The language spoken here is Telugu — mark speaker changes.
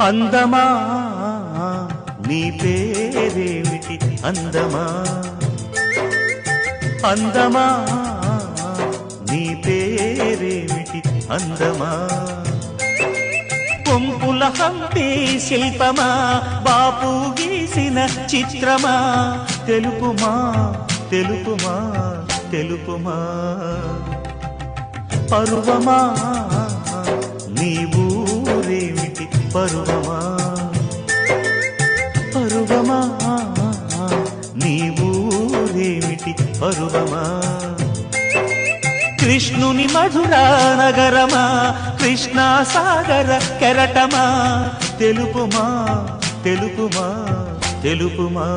Speaker 1: అందమా నీ పేరేమిటి అందమా అందమా నీ పేరేమిటి అందమా కొంపుల హంపి శిల్పమా బాపు గీసిన చిత్రమా తెలుపుమా తెలుపుమా తెలుపుమా పరువమా నీ ఊరేమిటి పరువమా పరువమా నీ ఊరేమిటి పరువమా కృష్ణుని మధురా నగరమా కృష్ణా సాగర కెరటమా తెలుపుమా తెలుపుమా తెలుపుమా